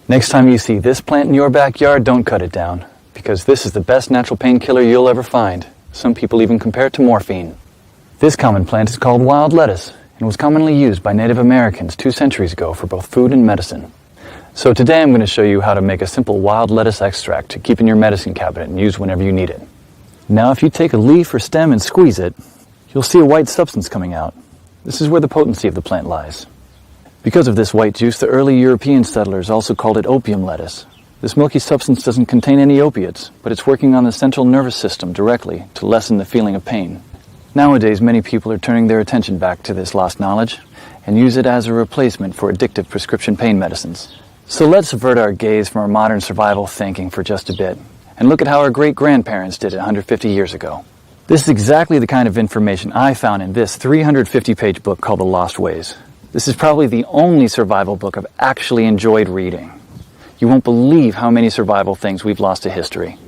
Next time you see this plant in your backyard, don't cut it down, because this is the best natural painkiller you'll ever find. Some people even compare it to morphine. This common plant is called wild lettuce and was commonly used by Native Americans 2 centuries ago for both food and medicine. So today I'm going to show you how to make a simple wild lettuce extract to keep in your medicine cabinet and use whenever you need it. Now if you take a leaf or stem and squeeze it, you'll see a white substance coming out. This is where the potency of the plant lies. Because of this white juice, the early European settlers also called it opium lettuce. This milky substance doesn't contain any opiates, but it's working on the central nervous system directly to lessen the feeling of pain. Nowadays, many people are turning their attention back to this lost knowledge and use it as a replacement for addictive prescription pain medicines. So let's avert our gaze from our modern survival thinking for just a bit and look at how our great-grandparents did it 150 years ago. This is exactly the kind of information I found in this 350-page book called The Lost Ways. This is probably the only survival book I've actually enjoyed reading. You won't believe how many survival things we've lost to history.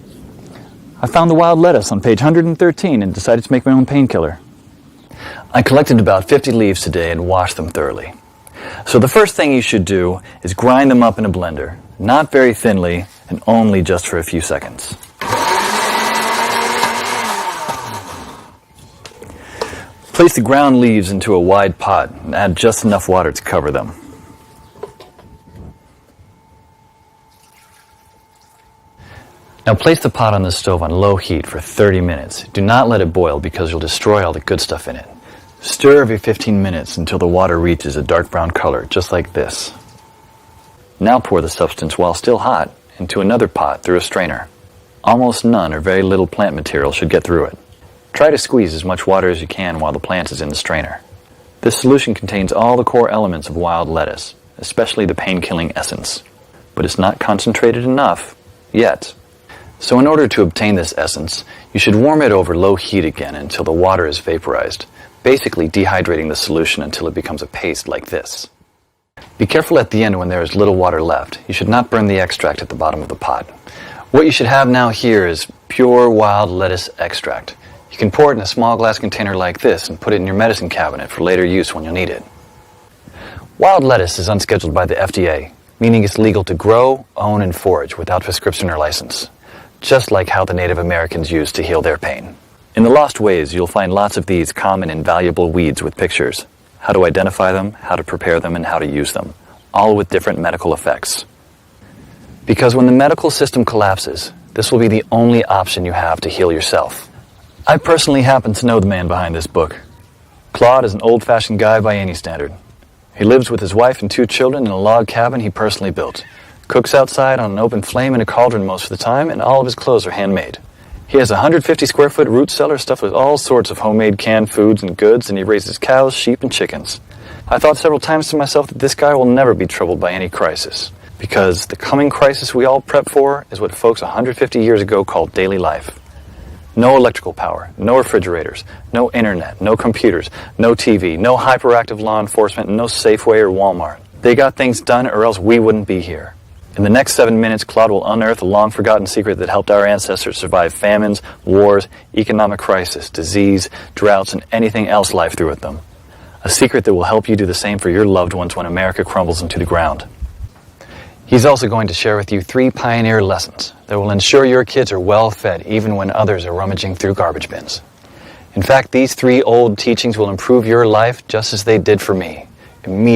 I found the wild lettuce on page 113 and decided to make my own painkiller. I collected about 50 leaves today and washed them thoroughly. So the first thing you should do is grind them up in a blender, not very thinly and only just for a few seconds. Place the ground leaves into a wide pot and add just enough water to cover them. Now place the pot on the stove on low heat for 30 minutes. Do not let it boil because you'll destroy all the good stuff in it. Stir every 15 minutes until the water reaches a dark brown color, just like this. Now pour the substance while still hot into another pot through a strainer. Almost none or very little plant material should get through it. Try to squeeze as much water as you can while the plant is in the strainer. This solution contains all the core elements of wild lettuce, especially the pain-killing essence. But it's not concentrated enough yet. So in order to obtain this essence, you should warm it over low heat again until the water is vaporized, basically dehydrating the solution until it becomes a paste like this. Be careful at the end when there is little water left. You should not burn the extract at the bottom of the pot. What you should have now here is pure wild lettuce extract. You can pour it in a small glass container like this and put it in your medicine cabinet for later use when you'll need it. Wild lettuce is unscheduled by the FDA, meaning it's legal to grow, own, and forage without prescription or license, just like how the Native Americans used to heal their pain. In The Lost Ways, you'll find lots of these common and valuable weeds with pictures, how to identify them, how to prepare them, and how to use them, all with different medical effects. Because when the medical system collapses, this will be the only option you have to heal yourself. I personally happen to know the man behind this book. Claude is an old-fashioned guy by any standard. He lives with his wife and 2 children in a log cabin he personally built. Cooks outside on an open flame in a cauldron most of the time, and all of his clothes are handmade. He has a 150-square-foot root cellar stuffed with all sorts of homemade canned foods and goods, and he raises cows, sheep, and chickens. I thought several times to myself that this guy will never be troubled by any crisis, because the coming crisis we all prep for is what folks 150 years ago called daily life. No electrical power, no refrigerators, no internet, no computers, no TV, no hyperactive law enforcement, and no Safeway or Walmart. They got things done or else we wouldn't be here. In the next 7 minutes, Claude will unearth a long-forgotten secret that helped our ancestors survive famines, wars, economic crisis, disease, droughts, and anything else life threw at them. A secret that will help you do the same for your loved ones when America crumbles into the ground. He's also going to share with you 3 pioneer lessons that will ensure your kids are well fed even when others are rummaging through garbage bins. In fact, these 3 old teachings will improve your life just as they did for me, immediately.